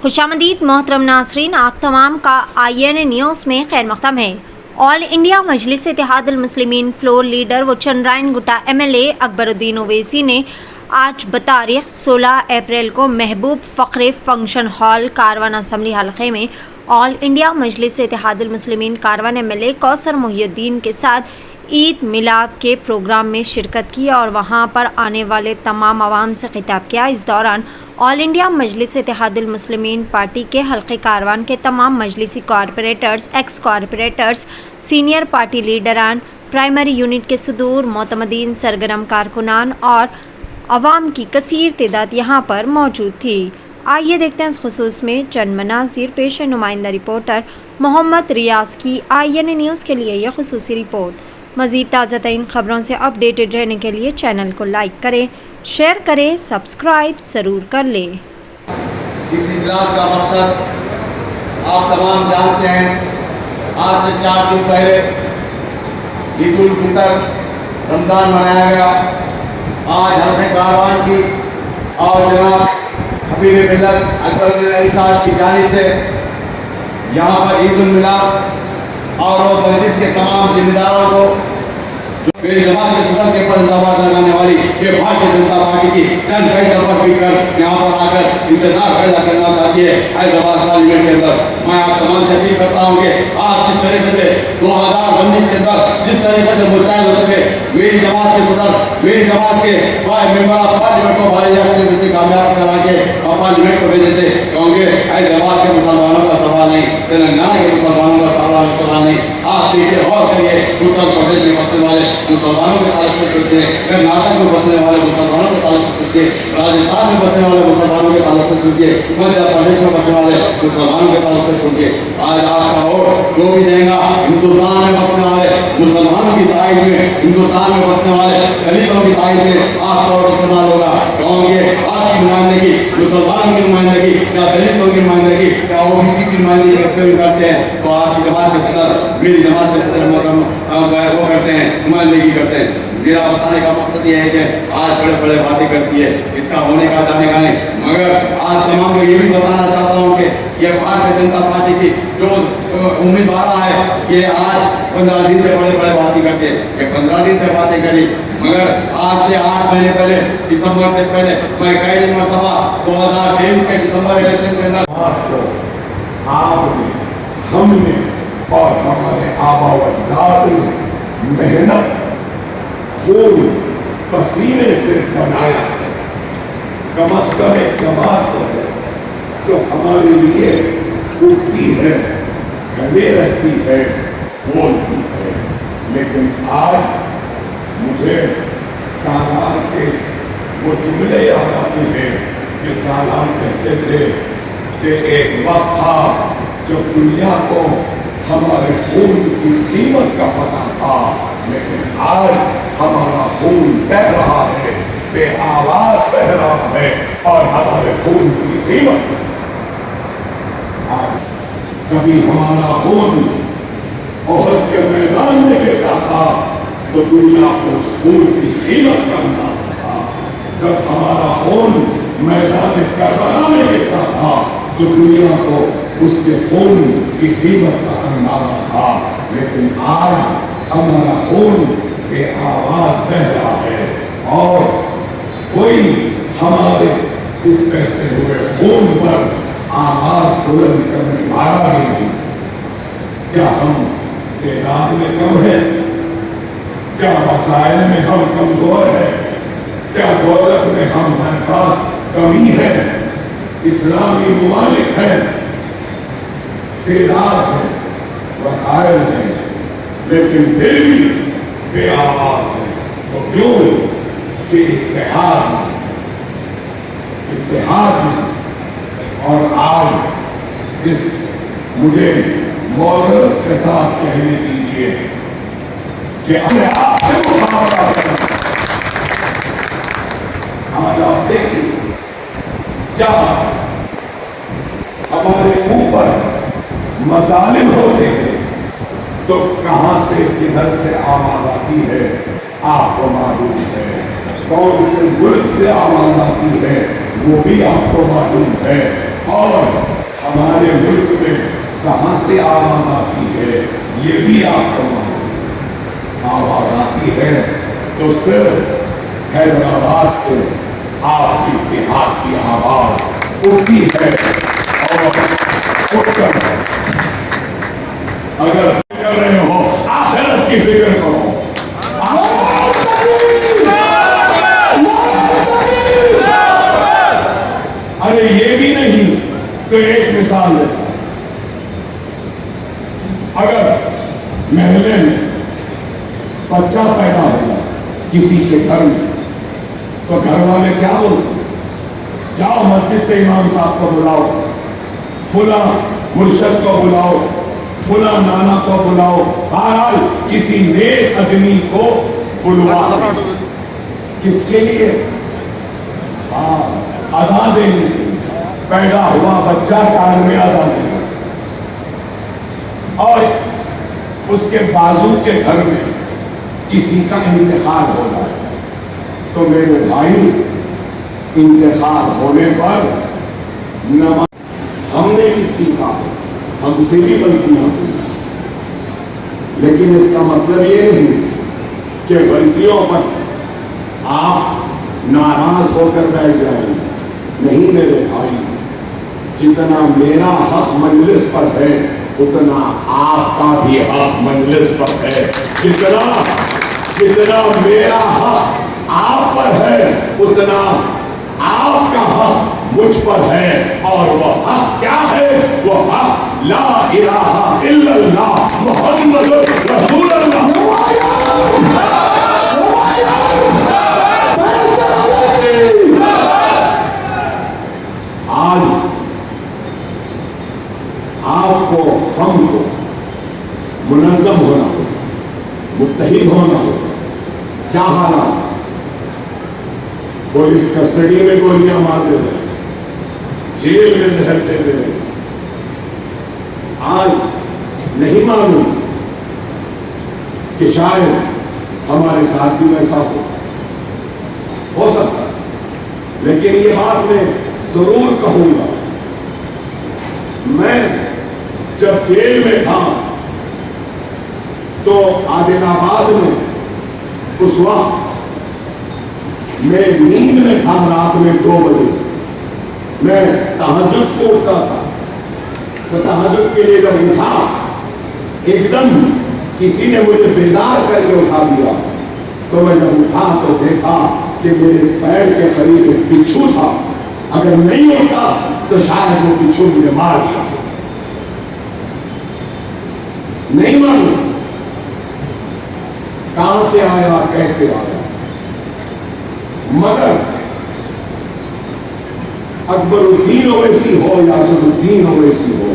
खुशामदीद मोहतरम नासरीन, आप तमाम का IN न्यूज़ में खैर मक़दम है। ऑल इंडिया मजलिस इत्तेहादुल मुस्लिमीन फ्लोर लीडर व चंद्रायन गुट्टा MLA अकबरुद्दीन ओवैसी ने आज बतारीख 16 अप्रैल को महबूब फ़ख्रे फंक्शन हॉल कारवान असम्बली हल्के में ऑल इंडिया मजलिस इत्तेहादुल मुस्लिमीन कारवान MLA कौसर मोहिउद्दीन के साथ ईद मिलाद के प्रोग्राम में शिरकत की और वहां पर आने वाले तमाम आवाम से खिताब किया। इस दौरान all India Majlis Ittehadul Muslimeen party के हल्के कारवान के तमाम मजलिसी corporators, ex corporators, senior party लीडरान, प्राइमरी यूनिट के सुदूर मोतमदीन, सरगर्म कारकुनान और अवाम की कसीर तादाद यहाँ पर मौजूद थी। आइए देखते हैं इस खुसूस में चंद मनाज़िर। पेश है नुमाइंदा रिपोर्टर मोहम्मद रियाज की IN न्यूज़ के लिए यह खुसूसी रिपोर्ट। मज़ीद ताज़ा तरीन ख़बरों से अपडेटेड रहने के लिए चैनल को लाइक करें, शेयर करें, सब्सक्राइब ज़रूर कर लें। इस इजलास का मकसद आप तमाम जानते हैं। आज से 4 दिन पहले ईद उल फितर रमज़ान मनाया गया। आज हल्के कारवान की और जनाब हबीब मिल्लत अकबरुद्दीन ओवैसी साहब की जानिब से यहाँ पर ईद उल मिलाद और मजलिस के तमाम जिम्मेदारों को मेरी जमात के सदर के पर दबाव लगाने वाली ये भारतीय जनता पार्टी की चंद कई दफा पीट कर यहाँ पर आकर इंतजार पैदा करना चाहती है हैदराबाद पार्लियामेंट के अंदर। मैं आप तमाम से अपील करता हूँ कि आज जिस तरीके से 2019 के अंदर जिस तरीके से मुस्तैद हो सके मेरी जमात के सदर, मेरी जमात के मेंबर पार्लियामेंट को भारतीय कामयाब करा के पार्लियामेंट को भेजे थे, क्योंकि हैदराबाद के मुसलमानों का सवाल नहीं, तेलंगाना के मुसलमानों का सवाल नहीं। आप देखिए और करिए उत्तर प्रदेश में बसने वाले मुसलमानों के ताल्लुक से करते हैं, कर्नाटक में बसने वाले मुसलमानों के ताल्लुक से करते हैं, राजस्थान में बसने वाले मुसलमानों के ताल्लुक से करते हैं, मध्य प्रदेश में बसने वाले मुसलमानों के ताल्लुक से करते हैं। आज आपका वोट जो भी देगा हिंदुस्तान में बसने वाले मुसलमानों की तारीफ में, हिंदुस्तान में बसने वाले दलितों की तारीफ में आपका वोट इस्तेमाल होगा, क्योंकि आपकी नुमाइंदगी मुसलमानों की नुमाइंदगी या दलितों की नुमाइंदगी या OBC की नुमाइंदगी करते हैं तो आपकी जमात के सदर, मेरी जमात के सदर वो करते हैं, नुमाइंदगी करते हैं। मेरा बताने का मकसद ये है कि आज बड़े बड़े बातें करती है, इसका होने का जाने का नहीं, मगर आज तमाम को ये भी बताना चाहता हूँ कि ये भारतीय जनता पार्टी की जो उम्मीदवार है ये आज 15 दिन से बड़े बड़े बातें करते हैं। ये 15 दिन से बातें करी, मगर आज से 8 महीने पहले दिसंबर से पहले मैं कई मरतबा 2023 के दिसंबर इलेक्शन के अंदर आपने, हमने और हमारे आबा व अजदाद ने मेहनत खून पसीने से बनाया। कम अज कम एक जमात तो है जो हमारे लिए उठती है, खड़े रहती है, बोलती है। लेकिन आज मुझे सालान के वो जुमले याद आते हैं कि सालान कहते थे कि एक वक्त था जब दुनिया को हमारे खून की कीमत का पता था, लेकिन आज हमारा खून बह रहा है, बेआवाज बह रहा है और हमारे खून की कीमत। आज कभी हमारा खून ओहद के मैदान में गिरता था तो दुनिया को उस खून की कीमत करना था। जब हमारा खून मैदान करबला में गिरता था तो दुनिया को उसके खून की कीमत का अंदाजा था, लेकिन आज हमारा खून के आवाज बह रहा है और कोई हमारे इस बहते हुए खून पर आवाज बुलंद करने वाला भी नहीं। क्या हम तादाद में कम है? क्या वसाइल में हम कमजोर है? क्या दौलत में हमारे पास कमी है? इस्लामी मुमालिक है, तादाद है, वसाइल है, लेकिन फिर भी बेआवाज है। तो क्यों कि इत्तेहाद में और आज इस मुझे मौजूद के साथ कहने दीजिए कि अपने आप से मुकाबला करना। आज आप देखिए क्या हमारे ऊपर मजालिम होते हैं तो कहां से किधर से आवाज आती है आपको मालूम है। कौन से मुल्क से आवाज आती है वो भी आपको मालूम है। اور ہمارے ملک میں کہاں سے آواز آتی ہے یہ بھی آپ کو معلوم۔ آواز آتی ہے تو صرف حیدرآباد سے آپ کی اتحاد کی آواز اٹھتی ہے اور اٹھ کر اگر کر رہے ہو آخرت کی فکر کرو۔ ارے یہ بھی نہیں تو ایک مثال ہے، اگر محلے میں بچہ پیدا ہوا کسی کے گھر میں تو گھر والے کیا بولتے؟ جاؤ مسجد سے امام صاحب کو بلاؤ، فلاں مرشد کو بلاؤ، فلاں نانا کو بلاؤ، بہرحال کسی نیک آدمی کو بلوا۔ کس کے لیے؟ اذان دینے کے لیے۔ پیدا ہوا بچہ کان میں اذان دینا، اور اس کے بازو کے گھر میں کسی کا انتقال ہو رہا ہے تو میرے بھائی انتقال ہونے پر نماز ہم نے بھی سیکھا، ہم سے بھی غلطیاں ہوئی، لیکن اس کا مطلب یہ نہیں کہ غلطیوں پر آپ ناراض ہو کر بیٹھ جائیں۔ نہیں میرے بھائی، جتنا میرا حق مجلس پر ہے اتنا آپ کا بھی حق مجلس پر ہے، جتنا میرا حق آپ پر ہے اتنا آپ کا حق مجھ پر ہے، اور وہ حق کیا ہے؟ وہ حق لا الہ الا اللہ محمد رسول اللہ۔ آج آپ کو ہم کو منظم ہونا ہو، متحد ہونا ہو۔ کیا حالات؟ پولیس کسٹڈی میں گولیاں مارتے رہے، جیل میں دہتے رہے۔ آج نہیں معلوم کہ شاید ہمارے ساتھ بھی ویسا ہو سکتا، لیکن یہ بات میں ضرور کہوں گا، میں جب جیل میں تھا تو عادل آباد میں اس وقت میں نیند میں تھا، رات میں 2 بجے میں تہجد کو اٹھتا تھا، تو تہجد کے لیے جب اٹھا ایک دم کسی نے مجھے بیدار کر کے اٹھا دیا، تو میں جب اٹھا تو دیکھا کہ میرے پیر کے قریب ایک بچھو تھا، اگر نہیں ہوتا تو شاید وہ بچھو مجھے مار دیا۔ نہیں معلوم کہاں سے آیا کیسے آیا، مگر اکبر الدین اویسی ہو یا اسد الدین اویسی ہو،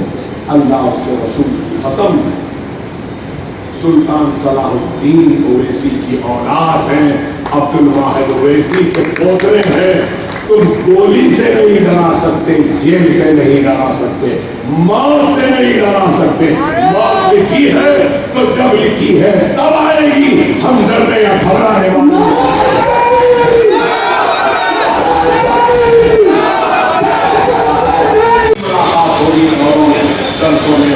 اللہ اس کے رسول کی قسم، سلطان صلاح الدین اویسی کی اولاد ہیں، عبد الواحد اویسی کے پوترے ہیں۔ تم گولی سے نہیں ڈرا سکتے، جیل سے نہیں ڈرا سکتے، موت سے نہیں ڈرا سکتے۔ موت لکھی ہے تو جب لکھی ہے تب آئے گی، ہم ڈرنے یا گھبرانے والے کل سونے